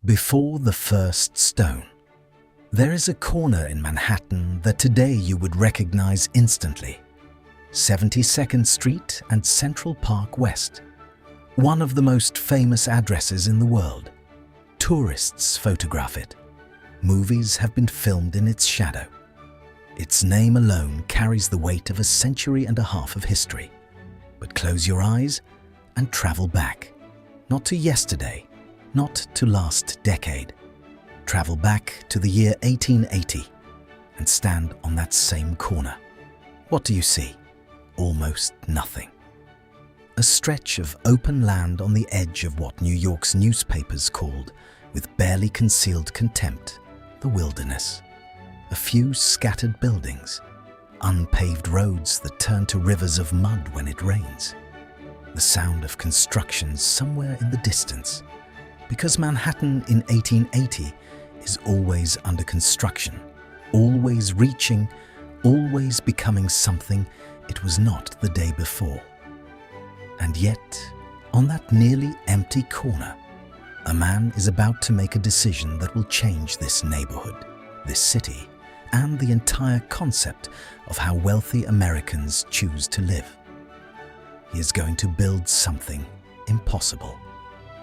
Before the first stone. There is a corner in Manhattan that today you would recognize instantly. 72nd Street and Central Park West. One of the most famous addresses in the world. Tourists photograph it. Movies have been filmed in its shadow. Its name alone carries the weight of a century and a half of history. But close your eyes and travel back. Not to yesterday, not to last decade. Travel back to the year 1880 and stand on that same corner. What do you see? Almost nothing. A stretch of open land on the edge of what New York's newspapers called, with barely concealed contempt, the wilderness. A few scattered buildings, unpaved roads that turn to rivers of mud when it rains. The sound of construction somewhere in the distance, because Manhattan in 1880 is always under construction, always reaching, always becoming something it was not the day before. And yet, on that nearly empty corner, a man is about to make a decision that will change this neighborhood, this city, and the entire concept of how wealthy Americans choose to live. He is going to build something impossible,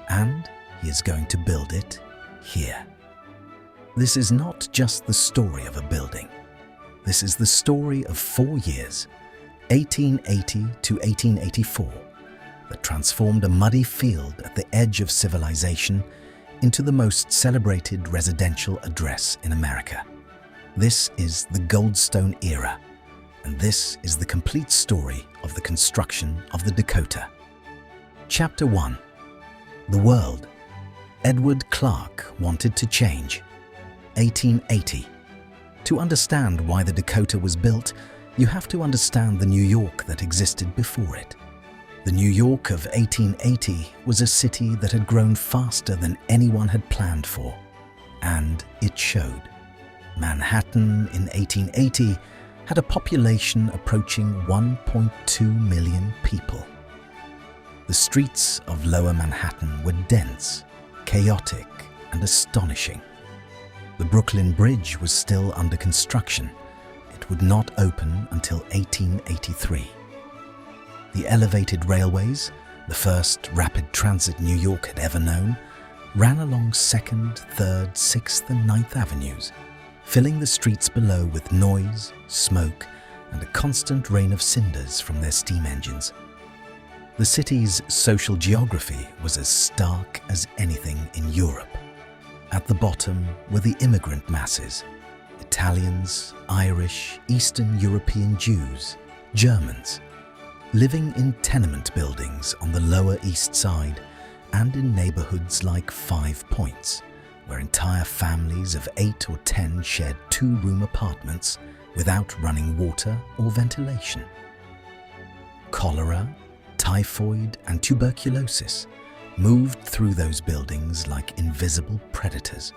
and he is going to build it here. This is not just the story of a building. This is the story of 4 years, 1880 to 1884, that transformed a muddy field at the edge of civilization into the most celebrated residential address in America. This is the Goldstone era, and this is the complete story of the construction of the Dakota. Chapter 1. The World. Edward Clark wanted to change. 1880. To understand why the Dakota was built, you have to understand the New York that existed before it. The New York of 1880 was a city that had grown faster than anyone had planned for, and it showed. Manhattan in 1880 had a population approaching 1.2 million people. The streets of Lower Manhattan were dense, chaotic, and astonishing. The Brooklyn Bridge was still under construction. It would not open until 1883. The elevated railways, the first rapid transit New York had ever known, ran along 2nd, 3rd, 6th, and 9th Avenues, filling the streets below with noise, smoke, and a constant rain of cinders from their steam engines. The city's social geography was as stark as anything in Europe. At the bottom were the immigrant masses, Italians, Irish, Eastern European Jews, Germans, living in tenement buildings on the Lower East Side and in neighborhoods like 5 Points, where entire families of 8 or 10 shared 2-room apartments without running water or ventilation. Cholera, typhoid, and tuberculosis moved through those buildings like invisible predators.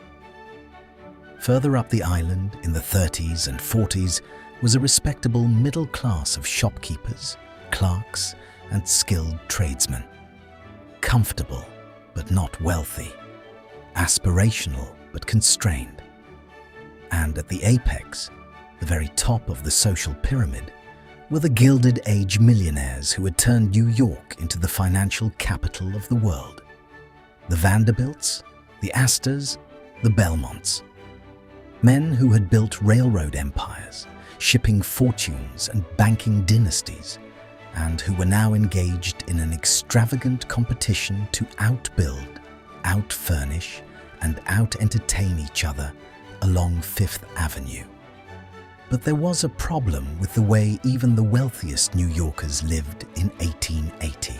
Further up the island, in the 30s and 40s, was a respectable middle class of shopkeepers, clerks, and skilled tradesmen. Comfortable, but not wealthy. Aspirational, but constrained. And at the apex, the very top of the social pyramid, were the Gilded Age millionaires who had turned New York into the financial capital of the world. The Vanderbilts, the Astors, the Belmonts. Men who had built railroad empires, shipping fortunes and banking dynasties, and who were now engaged in an extravagant competition to outbuild, outfurnish, and out-entertain each other along Fifth Avenue. But there was a problem with the way even the wealthiest New Yorkers lived in 1880.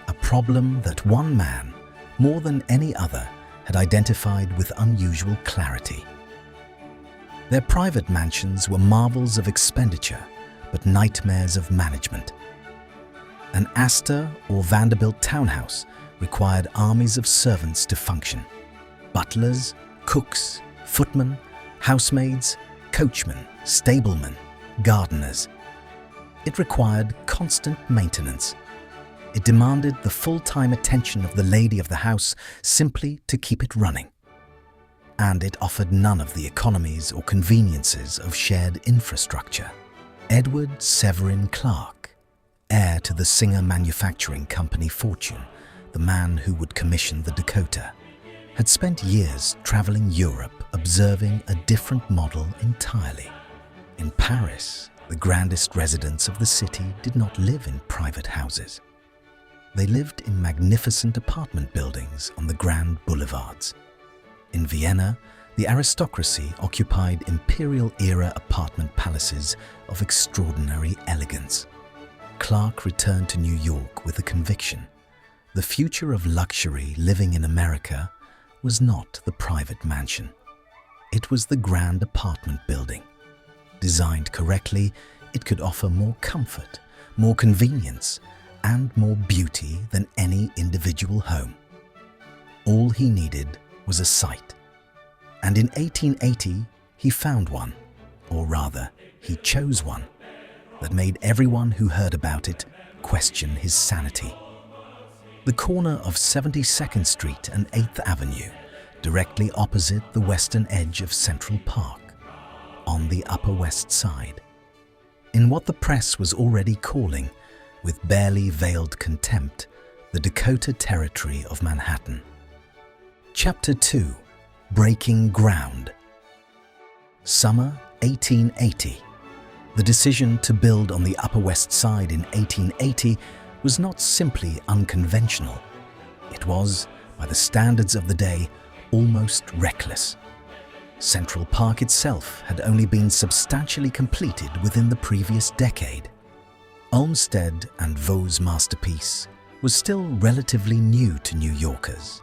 A problem that one man, more than any other, had identified with unusual clarity. Their private mansions were marvels of expenditure, but nightmares of management. An Astor or Vanderbilt townhouse required armies of servants to function. Butlers, cooks, footmen, housemaids, coachmen, stablemen, gardeners. It required constant maintenance. It demanded the full-time attention of the lady of the house simply to keep it running. And it offered none of the economies or conveniences of shared infrastructure. Edward Severin Clark, heir to the Singer Manufacturing Company fortune, the man who would commission the Dakota, had spent years traveling Europe observing a different model entirely. In Paris, the grandest residents of the city did not live in private houses. They lived in magnificent apartment buildings on the grand boulevards. In Vienna, the aristocracy occupied imperial-era apartment palaces of extraordinary elegance. Clark returned to New York with a conviction. The future of luxury living in America was not the private mansion. It was the grand apartment building. Designed correctly, it could offer more comfort, more convenience, and more beauty than any individual home. All he needed was a site. And in 1880, he found one, or rather, he chose one, that made everyone who heard about it question his sanity. The corner of 72nd Street and 8th Avenue, directly opposite the western edge of Central Park, on the Upper West Side. In what the press was already calling, with barely veiled contempt, the Dakota Territory of Manhattan. Chapter 2. Breaking Ground. Summer 1880. The decision to build on the Upper West Side in 1880 was not simply unconventional. It was, by the standards of the day, almost reckless. Central Park itself had only been substantially completed within the previous decade. Olmsted and Vaux's masterpiece was still relatively new to New Yorkers,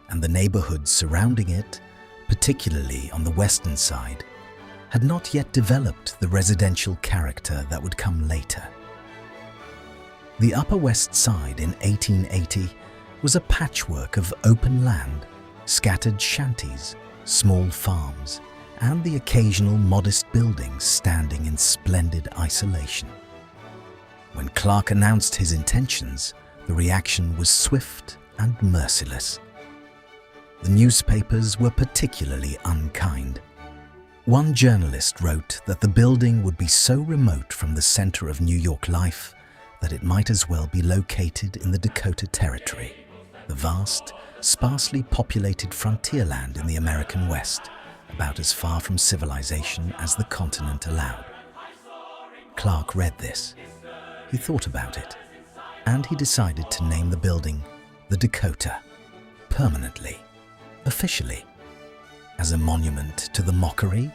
and the neighborhoods surrounding it, particularly on the western side, had not yet developed the residential character that would come later. The Upper West Side in 1880 was a patchwork of open land, scattered shanties, small farms, and the occasional modest buildings standing in splendid isolation. When Clark announced his intentions, the reaction was swift and merciless. The newspapers were particularly unkind. One journalist wrote that the building would be so remote from the center of New York life that it might as well be located in the Dakota Territory, the vast, sparsely populated frontier land in the American West, about as far from civilization as the continent allowed. Clark read this. He thought about it, and he decided to name the building the Dakota, permanently, officially, as a monument to the mockery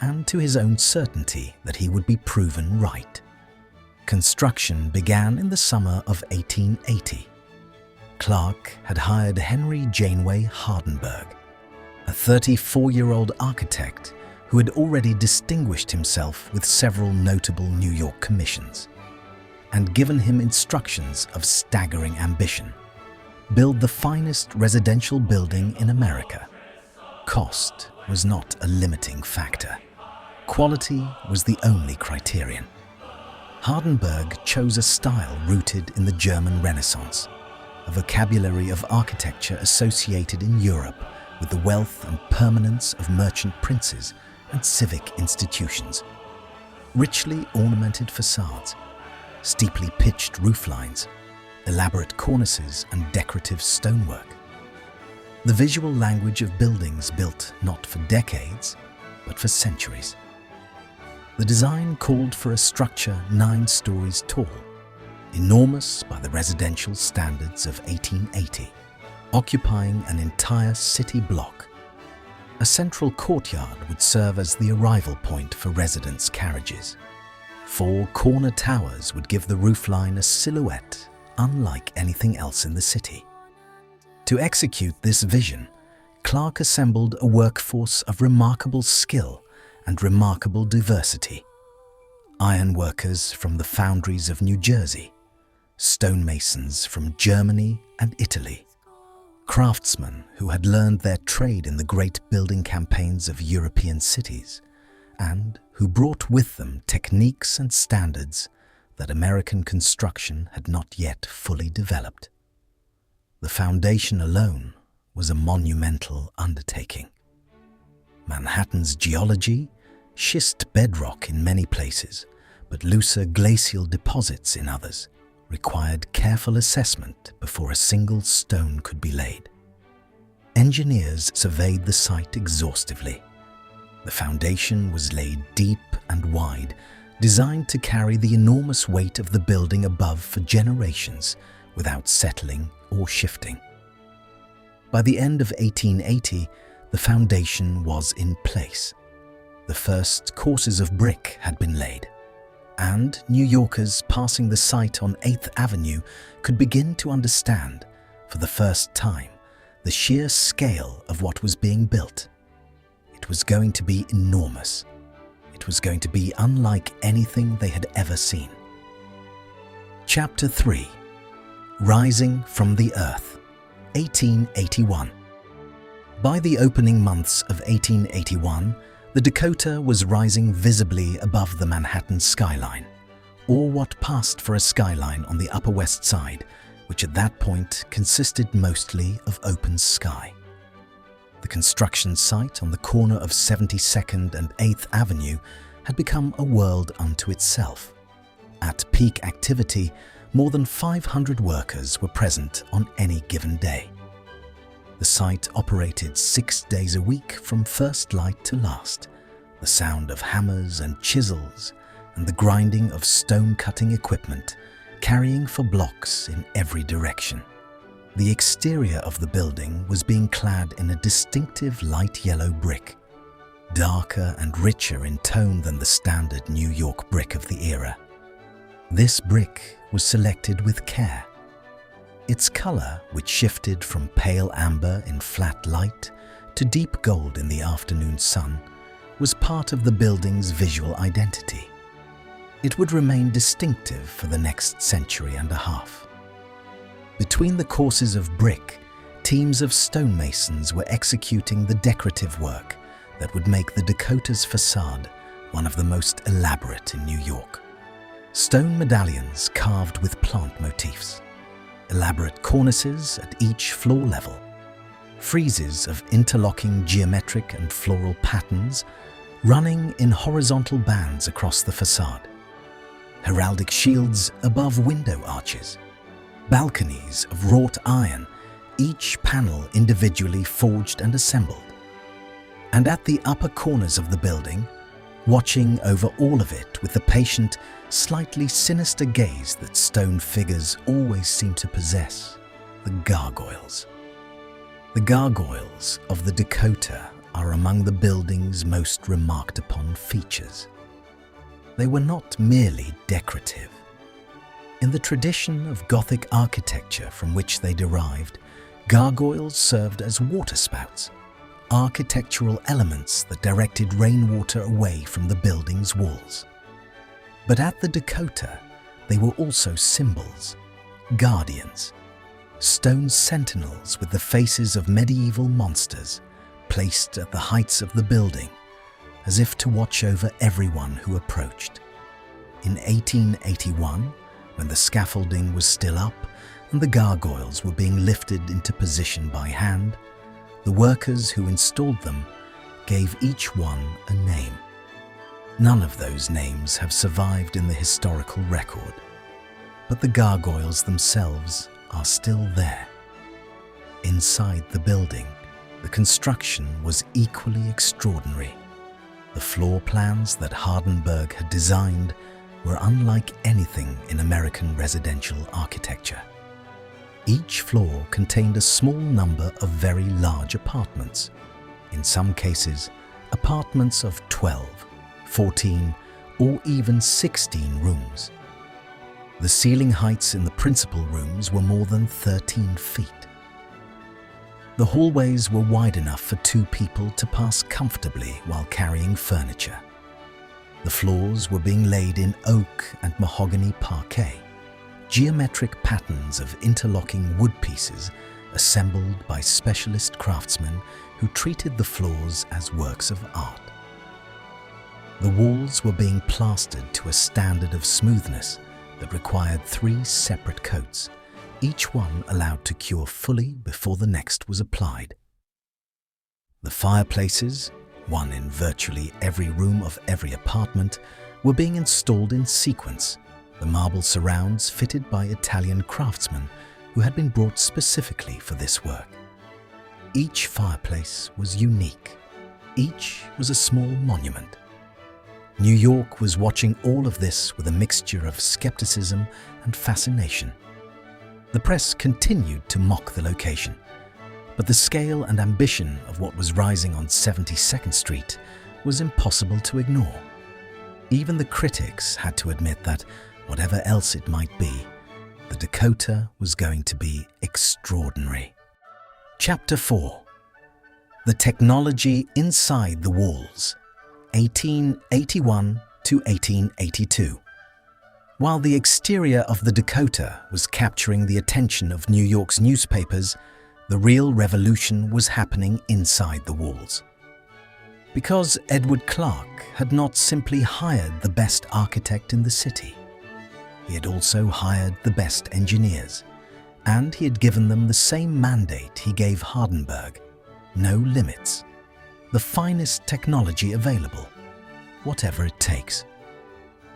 and to his own certainty that he would be proven right. Construction began in the summer of 1880. Clark had hired Henry Janeway Hardenberg, a 34-year-old architect who had already distinguished himself with several notable New York commissions, and given him instructions of staggering ambition. Build the finest residential building in America. Cost was not a limiting factor. Quality was the only criterion. Hardenberg chose a style rooted in the German Renaissance, a vocabulary of architecture associated in Europe with the wealth and permanence of merchant princes and civic institutions. Richly ornamented facades, steeply pitched roof lines, elaborate cornices and decorative stonework. The visual language of buildings built not for decades, but for centuries. The design called for a structure 9 stories tall, enormous by the residential standards of 1880, occupying an entire city block. A central courtyard would serve as the arrival point for residents' carriages. 4 corner towers would give the roofline a silhouette unlike anything else in the city. To execute this vision, Clark assembled a workforce of remarkable skill and remarkable diversity. Ironworkers from the foundries of New Jersey, stonemasons from Germany and Italy, craftsmen who had learned their trade in the great building campaigns of European cities, and who brought with them techniques and standards that American construction had not yet fully developed. The foundation alone was a monumental undertaking. Manhattan's geology, schist bedrock in many places, but looser glacial deposits in others, required careful assessment before a single stone could be laid. Engineers surveyed the site exhaustively. The foundation was laid deep and wide, designed to carry the enormous weight of the building above for generations without settling or shifting. By the end of 1880, the foundation was in place. The first courses of brick had been laid, and New Yorkers passing the site on 8th Avenue could begin to understand, for the first time, the sheer scale of what was being built. It was going to be enormous. It was going to be unlike anything they had ever seen. Chapter 3. Rising from the Earth, 1881. By the opening months of 1881, the Dakota was rising visibly above the Manhattan skyline, or what passed for a skyline on the Upper West Side, which at that point consisted mostly of open sky. The construction site on the corner of 72nd and 8th Avenue had become a world unto itself. At peak activity, more than 500 workers were present on any given day. The site operated 6 days a week from first light to last. The sound of hammers and chisels and the grinding of stone-cutting equipment carrying for blocks in every direction. The exterior of the building was being clad in a distinctive light yellow brick, darker and richer in tone than the standard New York brick of the era. This brick was selected with care. Its color, which shifted from pale amber in flat light to deep gold in the afternoon sun, was part of the building's visual identity. It would remain distinctive for the next century and a half. Between the courses of brick, teams of stonemasons were executing the decorative work that would make the Dakota's facade one of the most elaborate in New York. Stone medallions carved with plant motifs, elaborate cornices at each floor level, friezes of interlocking geometric and floral patterns running in horizontal bands across the facade, heraldic shields above window arches, balconies of wrought iron, each panel individually forged and assembled. And at the upper corners of the building, watching over all of it with the patient, slightly sinister gaze that stone figures always seem to possess, the gargoyles. The gargoyles of the Dakota are among the building's most remarked upon features. They were not merely decorative. In the tradition of Gothic architecture from which they derived, gargoyles served as waterspouts, architectural elements that directed rainwater away from the building's walls. But at the Dakota, they were also symbols, guardians, stone sentinels with the faces of medieval monsters placed at the heights of the building, as if to watch over everyone who approached. In 1881, when the scaffolding was still up and the gargoyles were being lifted into position by hand, the workers who installed them gave each one a name. None of those names have survived in the historical record, but the gargoyles themselves are still there. Inside the building, the construction was equally extraordinary. The floor plans that Hardenberg had designed were unlike anything in American residential architecture. Each floor contained a small number of very large apartments, in some cases apartments of 12, 14, or even 16 rooms. The ceiling heights in the principal rooms were more than 13 feet. The hallways were wide enough for 2 people to pass comfortably while carrying furniture. The floors were being laid in oak and mahogany parquet, geometric patterns of interlocking wood pieces assembled by specialist craftsmen who treated the floors as works of art. The walls were being plastered to a standard of smoothness that required 3 separate coats, each one allowed to cure fully before the next was applied. The fireplaces, one in virtually every room of every apartment, were being installed in sequence, the marble surrounds fitted by Italian craftsmen who had been brought specifically for this work. Each fireplace was unique. Each was a small monument. New York was watching all of this with a mixture of skepticism and fascination. The press continued to mock the location, but the scale and ambition of what was rising on 72nd Street was impossible to ignore. Even the critics had to admit that, whatever else it might be, the Dakota was going to be extraordinary. Chapter 4. The Technology Inside the Walls, 1881 to 1882. While the exterior of the Dakota was capturing the attention of New York's newspapers, the real revolution was happening inside the walls. Because Edward Clark had not simply hired the best architect in the city, he had also hired the best engineers, and he had given them the same mandate he gave Hardenberg: no limits, the finest technology available, whatever it takes.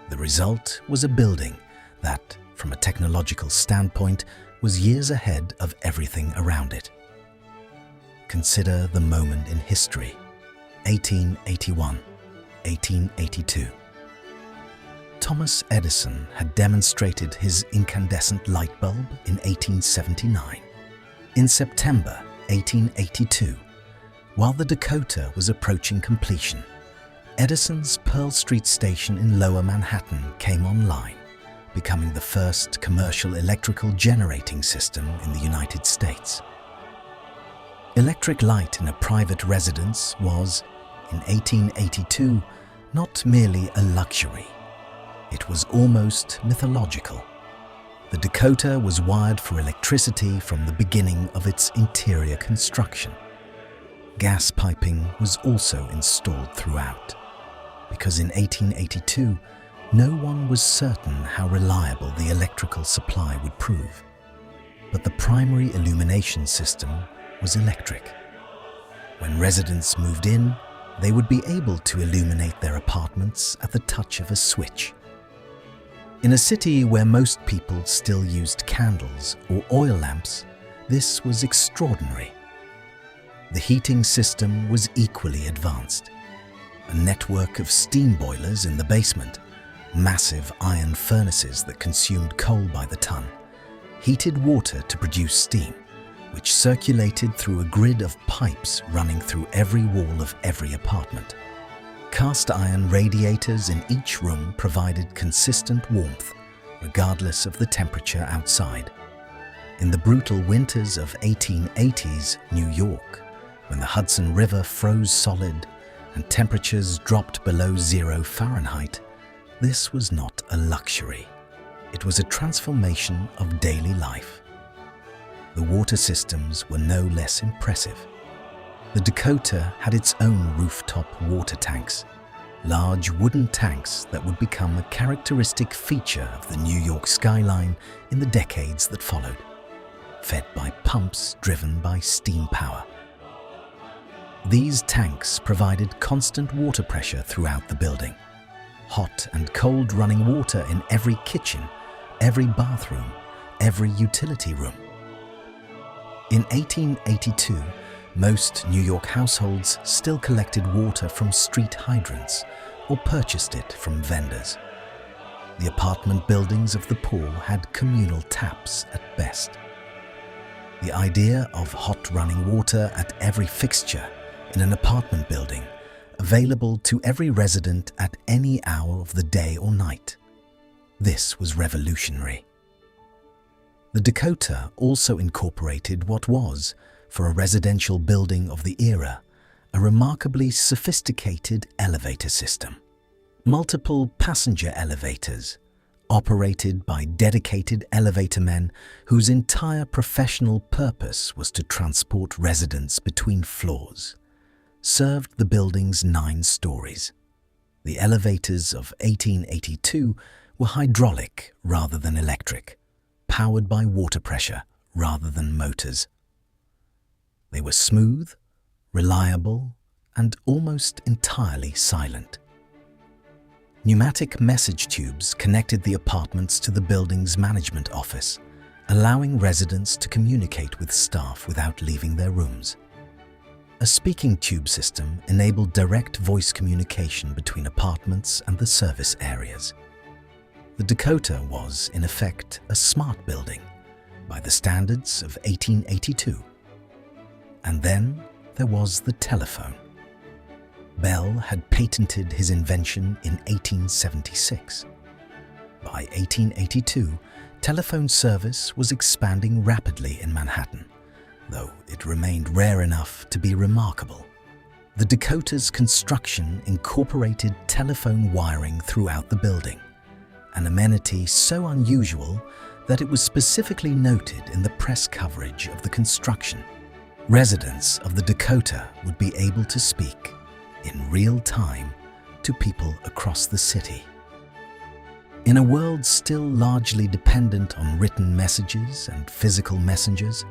The result was a building that, from a technological standpoint, was years ahead of everything around it. Consider the moment in history, 1881, 1882. Thomas Edison had demonstrated his incandescent light bulb in 1879. In September 1882, while the Dakota was approaching completion, Edison's Pearl Street station in Lower Manhattan came online, becoming the first commercial electrical generating system in the United States. Electric light in a private residence was, in 1882, not merely a luxury. It was almost mythological. The Dakota was wired for electricity from the beginning of its interior construction. Gas piping was also installed throughout, because in 1882, no one was certain how reliable the electrical supply would prove. But the primary illumination system was electric. When residents moved in, they would be able to illuminate their apartments at the touch of a switch. In a city where most people still used candles or oil lamps, this was extraordinary. The heating system was equally advanced. A network of steam boilers in the basement, massive iron furnaces that consumed coal by the ton, heated water to produce steam, which circulated through a grid of pipes running through every wall of every apartment. Cast iron radiators in each room provided consistent warmth, regardless of the temperature outside. In the brutal winters of 1880s New York, when the Hudson River froze solid and temperatures dropped below 0 Fahrenheit, this was not a luxury. It was a transformation of daily life. The water systems were no less impressive. The Dakota had its own rooftop water tanks, large wooden tanks that would become a characteristic feature of the New York skyline in the decades that followed, fed by pumps driven by steam power. These tanks provided constant water pressure throughout the building, hot and cold running water in every kitchen, every bathroom, every utility room. In 1882, most New York households still collected water from street hydrants or purchased it from vendors. The apartment buildings of the poor had communal taps at best. The idea of hot running water at every fixture in an apartment building, available to every resident at any hour of the day or night. This was revolutionary. The Dakota also incorporated what was, for a residential building of the era, a remarkably sophisticated elevator system. Multiple passenger elevators, operated by dedicated elevator men whose entire professional purpose was to transport residents between floors, served the building's 9 stories. The elevators of 1882 were hydraulic rather than electric, powered by water pressure rather than motors. They were smooth, reliable, and almost entirely silent. Pneumatic message tubes connected the apartments to the building's management office, allowing residents to communicate with staff without leaving their rooms. A speaking tube system enabled direct voice communication between apartments and the service areas. The Dakota was, in effect, a smart building by the standards of 1882. And then there was the telephone. Bell had patented his invention in 1876. By 1882, telephone service was expanding rapidly in Manhattan, though it remained rare enough to be remarkable. The Dakota's construction incorporated telephone wiring throughout the building, an amenity so unusual that it was specifically noted in the press coverage of the construction. Residents of the Dakota would be able to speak in real time to people across the city. In a world still largely dependent on written messages and physical messengers,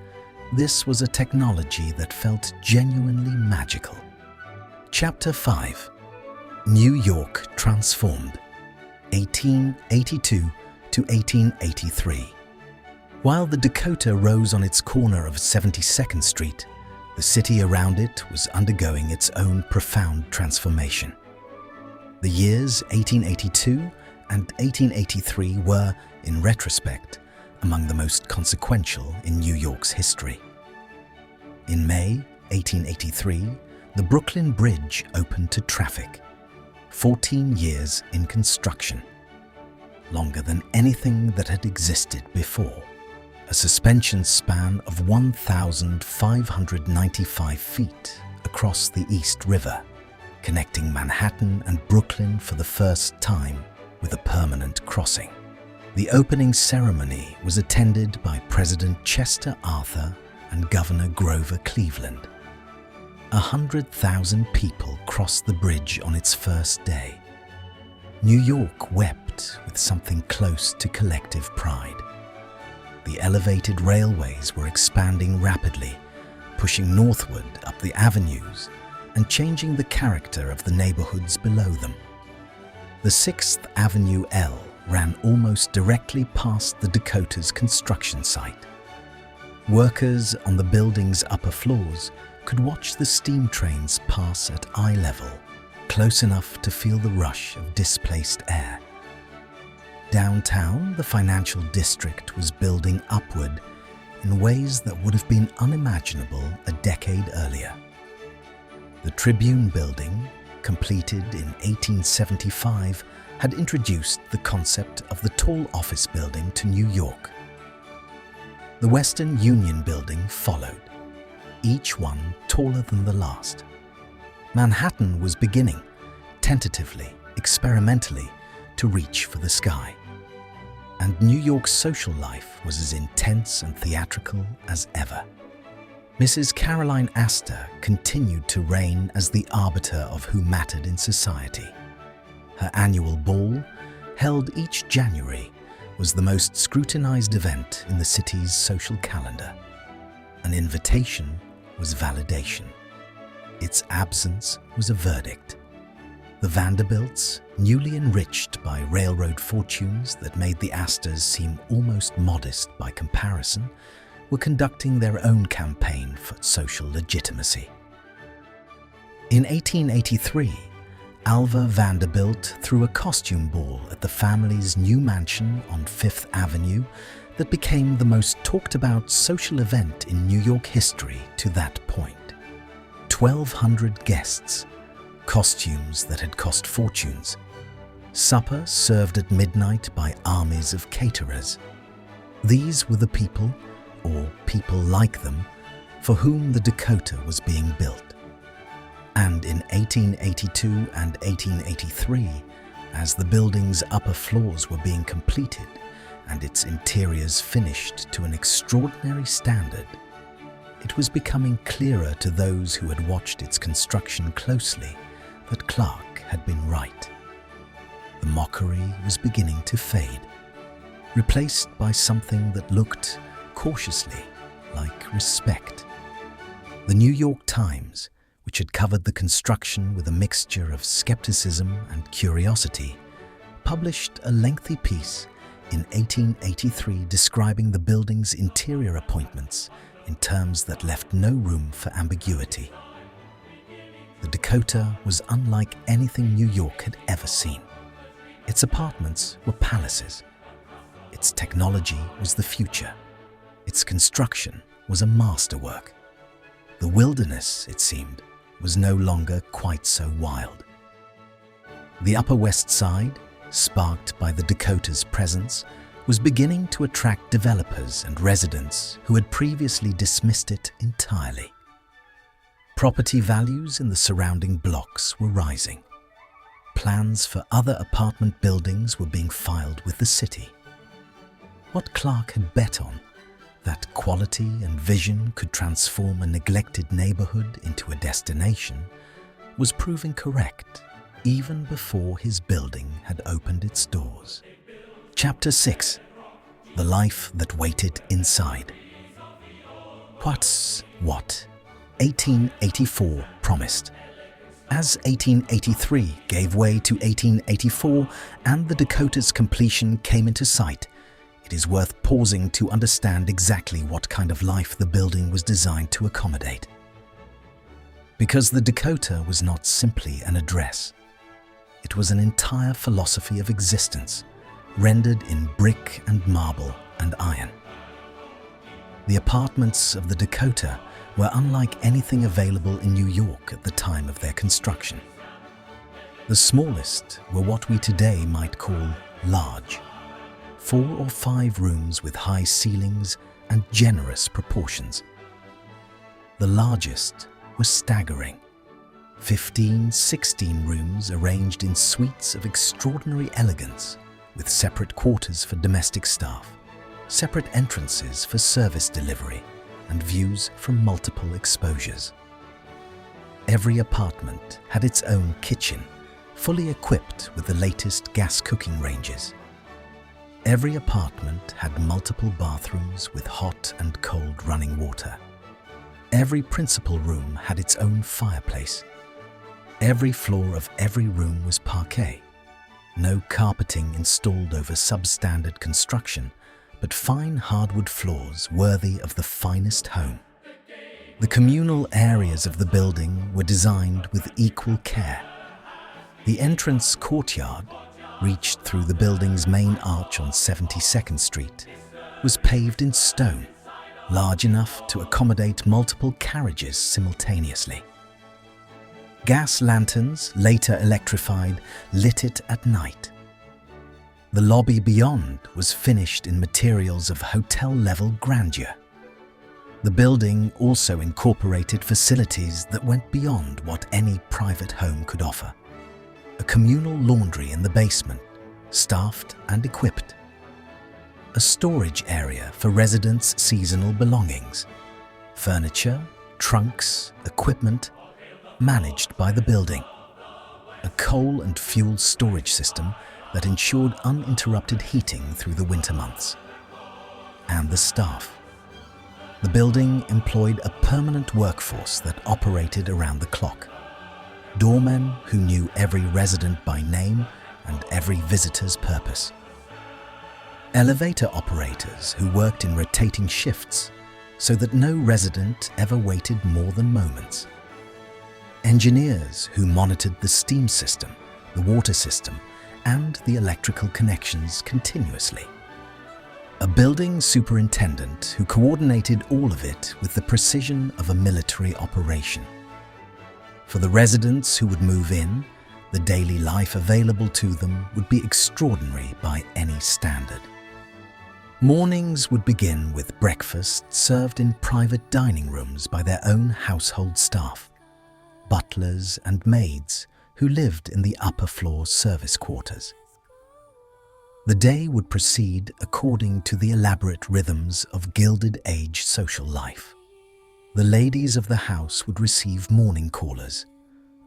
this was a technology that felt genuinely magical. Chapter 5. New York Transformed, 1882 to 1883. While the Dakota rose on its corner of 72nd Street, the city around it was undergoing its own profound transformation. The years 1882 and 1883 were, in retrospect, among the most consequential in New York's history. In May 1883, the Brooklyn Bridge opened to traffic. 14 years in construction, longer than anything that had existed before. A suspension span of 1,595 feet across the East River, connecting Manhattan and Brooklyn for the first time with a permanent crossing. The opening ceremony was attended by President Chester Arthur and Governor Grover Cleveland. 100,000 people crossed the bridge on its first day. New York wept with something close to collective pride. The elevated railways were expanding rapidly, pushing northward up the avenues and changing the character of the neighborhoods below them. The 6th Avenue L ran almost directly past the Dakota's construction site. Workers on the building's upper floors could watch the steam trains pass at eye level, close enough to feel the rush of displaced air. Downtown, the financial district was building upward in ways that would have been unimaginable a decade earlier. The Tribune Building, completed in 1875, had introduced the concept of the tall office building to New York. The Western Union Building followed, each one taller than the last. Manhattan was beginning, tentatively, experimentally, to reach for the sky. And New York's social life was as intense and theatrical as ever. Mrs. Caroline Astor continued to reign as the arbiter of who mattered in society. Her annual ball, held each January, was the most scrutinized event in the city's social calendar. An invitation was validation. Its absence was a verdict. The Vanderbilts, newly enriched by railroad fortunes that made the Astors seem almost modest by comparison, were conducting their own campaign for social legitimacy. In 1883, Alva Vanderbilt threw a costume ball at the family's new mansion on Fifth Avenue that became the most talked-about social event in New York history to that point. 1,200 guests, costumes that had cost fortunes, supper served at midnight by armies of caterers. These were the people, or people like them, for whom the Dakota was being built. And in 1882 and 1883, as the building's upper floors were being completed and its interiors finished to an extraordinary standard, it was becoming clearer to those who had watched its construction closely that Clark had been right. the mockery was beginning to fade, replaced by something that looked cautiously like respect. The New York Times, which had covered the construction with a mixture of skepticism and curiosity, published a lengthy piece in 1883 describing the building's interior appointments in terms that left no room for ambiguity. The Dakota was unlike anything New York had ever seen. Its apartments were palaces. Its technology was the future. Its construction was a masterwork. The wilderness, it seemed, was no longer quite so wild. The Upper West Side, sparked by the Dakota's presence, was beginning to attract developers and residents who had previously dismissed it entirely. Property values in the surrounding blocks were rising. Plans for other apartment buildings were being filed with the city. What Clark had bet on, that quality and vision could transform a neglected neighborhood into a destination, was proving correct even before his building had opened its doors. Chapter 6. The Life That Waited Inside. What's what 1884 promised. As 1883 gave way to 1884 and the Dakota's completion came into sight, it is worth pausing to understand exactly what kind of life the building was designed to accommodate. Because the Dakota was not simply an address. It was an entire philosophy of existence, rendered in brick and marble and iron. The apartments of the Dakota were unlike anything available in New York at the time of their construction. The smallest were what we today might call large, 4 or 5 rooms with high ceilings and generous proportions. The largest was staggering, 15, 16 rooms arranged in suites of extraordinary elegance, with separate quarters for domestic staff, separate entrances for service delivery, and views from multiple exposures. Every apartment had its own kitchen, fully equipped with the latest gas cooking ranges. Every apartment had multiple bathrooms with hot and cold running water. Every principal room had its own fireplace. Every floor of every room was parquet. No carpeting installed over substandard construction, but fine hardwood floors worthy of the finest home. The communal areas of the building were designed with equal care. The entrance courtyard, reached through the building's main arch on 72nd Street, was paved in stone, large enough to accommodate multiple carriages simultaneously. Gas lanterns, later electrified, lit it at night. The lobby beyond was finished in materials of hotel-level grandeur. The building also incorporated facilities that went beyond what any private home could offer. A communal laundry in the basement, staffed and equipped. A storage area for residents' seasonal belongings. Furniture, trunks, equipment, managed by the building. A coal and fuel storage system that ensured uninterrupted heating through the winter months. And the staff. The building employed a permanent workforce that operated around the clock. Doormen who knew every resident by name and every visitor's purpose. Elevator operators who worked in rotating shifts so that no resident ever waited more than moments. Engineers who monitored the steam system, the water system, and the electrical connections continuously. A building superintendent who coordinated all of it with the precision of a military operation. For the residents who would move in, the daily life available to them would be extraordinary by any standard. Mornings would begin with breakfast served in private dining rooms by their own household staff, butlers and maids who lived in the upper floor service quarters. The day would proceed according to the elaborate rhythms of Gilded Age social life. The ladies of the house would receive morning callers,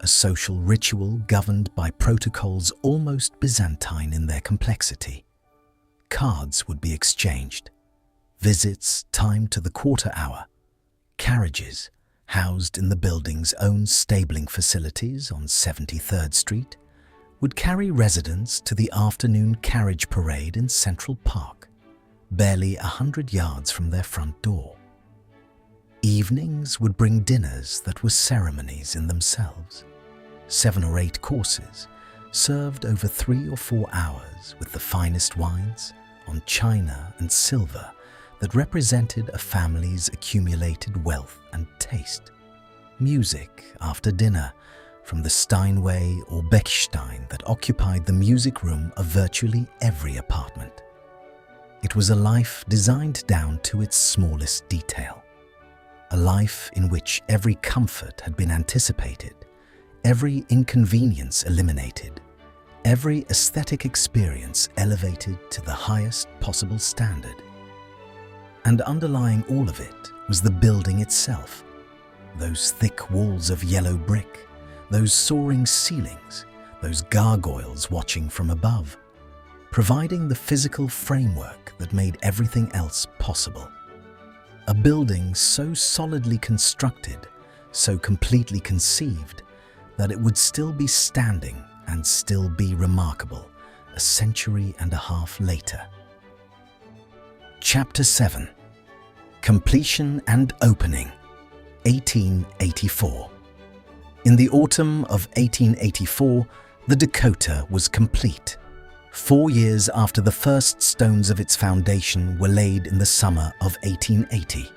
a social ritual governed by protocols almost Byzantine in their complexity. Cards would be exchanged, visits timed to the quarter hour, carriages housed in the building's own stabling facilities on 73rd Street would carry residents to the afternoon carriage parade in Central Park, barely 100 yards from their front door. Evenings would bring dinners that were ceremonies in themselves, 7 or 8 courses served over 3 or 4 hours with the finest wines on china and silver that represented a family's accumulated wealth and taste. Music after dinner from the Steinway or Bechstein that occupied the music room of virtually every apartment. It was a life designed down to its smallest detail. A life in which every comfort had been anticipated, every inconvenience eliminated, every aesthetic experience elevated to the highest possible standard. And underlying all of it was the building itself, those thick walls of yellow brick, those soaring ceilings, those gargoyles watching from above, providing the physical framework that made everything else possible. A building so solidly constructed, so completely conceived, that it would still be standing and still be remarkable a century and a half later. Chapter 7. Completion and Opening, 1884. In the autumn of 1884, the Dakota was complete, 4 years after the first stones of its foundation were laid in the summer of 1880.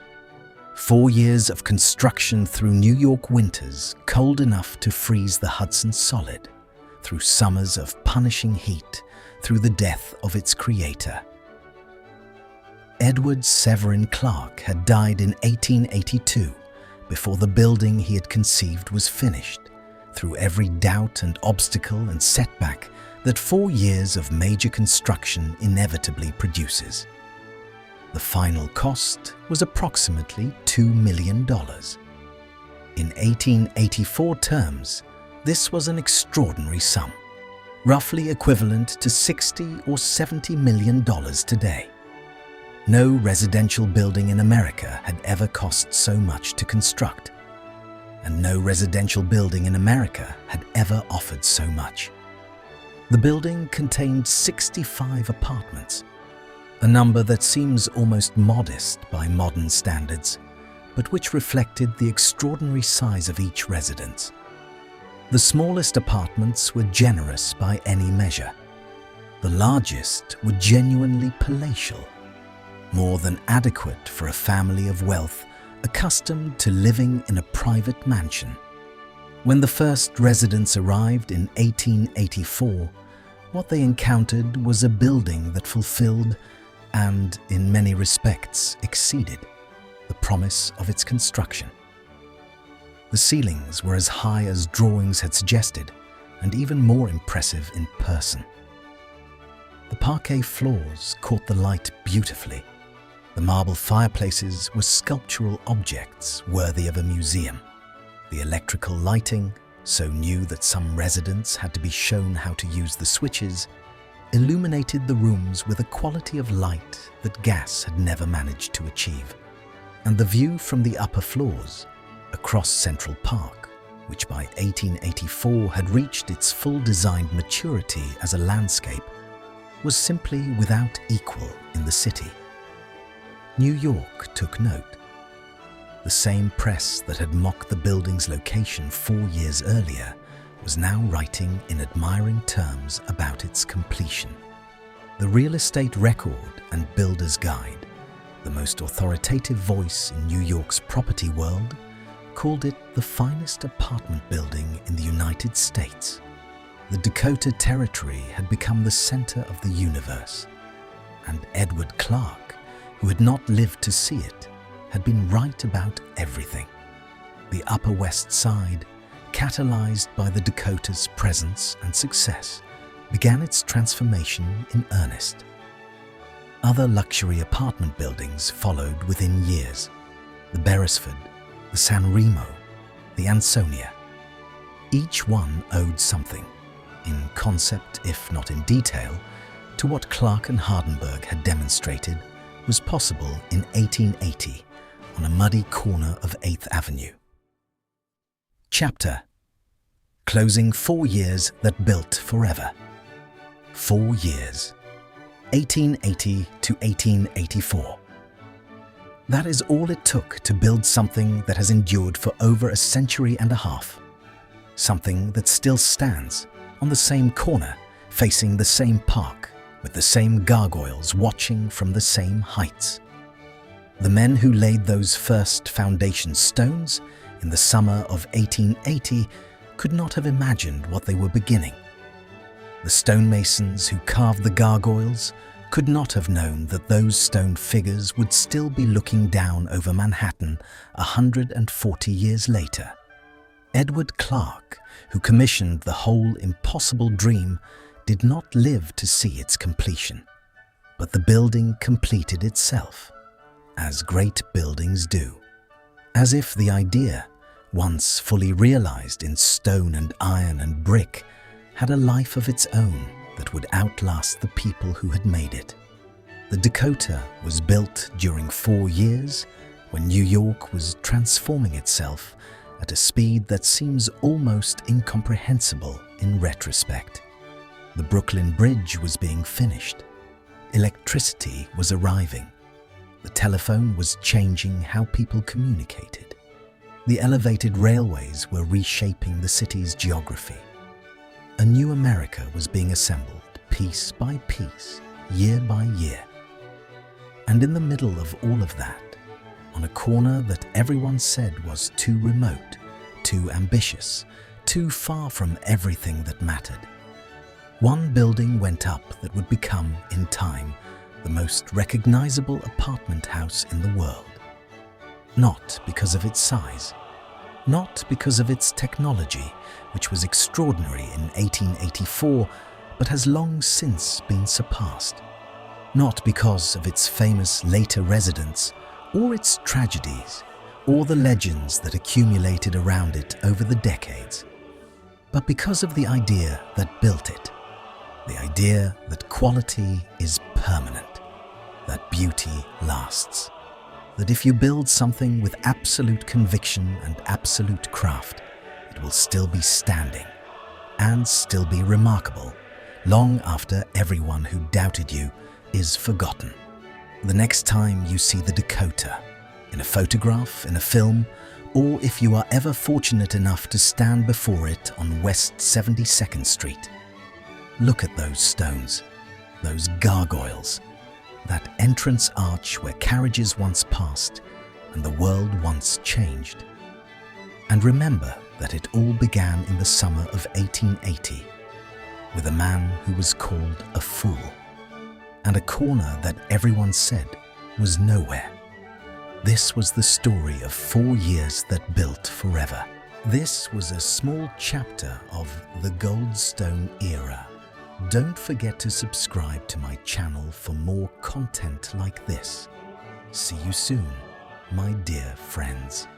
4 years of construction through New York winters cold enough to freeze the Hudson solid, through summers of punishing heat, through the death of its creator. Edward Severin Clark had died in 1882, before the building he had conceived was finished, through every doubt and obstacle and setback that 4 years of major construction inevitably produces. The final cost was approximately $2 million. In 1884 terms, this was an extraordinary sum, roughly equivalent to $60 or $70 million today. No residential building in America had ever cost so much to construct, and no residential building in America had ever offered so much. The building contained 65 apartments, a number that seems almost modest by modern standards, but which reflected the extraordinary size of each residence. The smallest apartments were generous by any measure. The largest were genuinely palatial, more than adequate for a family of wealth accustomed to living in a private mansion. When the first residents arrived in 1884, what they encountered was a building that fulfilled and, in many respects, exceeded the promise of its construction. The ceilings were as high as drawings had suggested, and even more impressive in person. The parquet floors caught the light beautifully. The marble fireplaces were sculptural objects worthy of a museum. The electrical lighting, so new that some residents had to be shown how to use the switches, illuminated the rooms with a quality of light that gas had never managed to achieve. And the view from the upper floors, across Central Park, which by 1884 had reached its full designed maturity as a landscape, was simply without equal in the city. New York took note. The same press that had mocked the building's location 4 years earlier was now writing in admiring terms about its completion. The Real Estate Record and Builder's Guide, the most authoritative voice in New York's property world, called it the finest apartment building in the United States. The Dakota Territory had become the center of the universe, and Edward Clark, who had not lived to see it, had been right about everything. The Upper West Side, catalyzed by the Dakota's presence and success, began its transformation in earnest. Other luxury apartment buildings followed within years: the Beresford, the San Remo, the Ansonia. Each one owed something, in concept if not in detail, to what Clark and Hardenberg had demonstrated was possible in 1880 on a muddy corner of 8th Avenue. Chapter: Closing 4 years that built forever. 4 years. 1880 to 1884. That is all it took to build something that has endured for over a century and a half. Something that still stands on the same corner, facing the same park, with the same gargoyles watching from the same heights. The men who laid those first foundation stones in the summer of 1880 could not have imagined what they were beginning. The stonemasons who carved the gargoyles could not have known that those stone figures would still be looking down over Manhattan 140 years later. Edward Clark, who commissioned the whole impossible dream, did not live to see its completion, but the building completed itself, as great buildings do. As if the idea, once fully realized in stone and iron and brick, had a life of its own that would outlast the people who had made it. The Dakota was built during 4 years when New York was transforming itself at a speed that seems almost incomprehensible in retrospect. The Brooklyn Bridge was being finished. Electricity was arriving. The telephone was changing how people communicated. The elevated railways were reshaping the city's geography. A new America was being assembled piece by piece, year by year. And in the middle of all of that, on a corner that everyone said was too remote, too ambitious, too far from everything that mattered, one building went up that would become, in time, the most recognizable apartment house in the world. Not because of its size, not because of its technology, which was extraordinary in 1884, but has long since been surpassed. Not because of its famous later residents, or its tragedies, or the legends that accumulated around it over the decades, but because of the idea that built it, the idea that quality is permanent, that beauty lasts, that if you build something with absolute conviction and absolute craft, it will still be standing and still be remarkable long after everyone who doubted you is forgotten. The next time you see the Dakota, in a photograph, in a film, or if you are ever fortunate enough to stand before it on West 72nd Street, look at those stones, those gargoyles, that entrance arch where carriages once passed and the world once changed. And remember that it all began in the summer of 1880 with a man who was called a fool, and a corner that everyone said was nowhere. This was the story of 4 years that built forever. This was a small chapter of the Goldstone era. Don't forget to subscribe to my channel for more content like this. See you soon, my dear friends.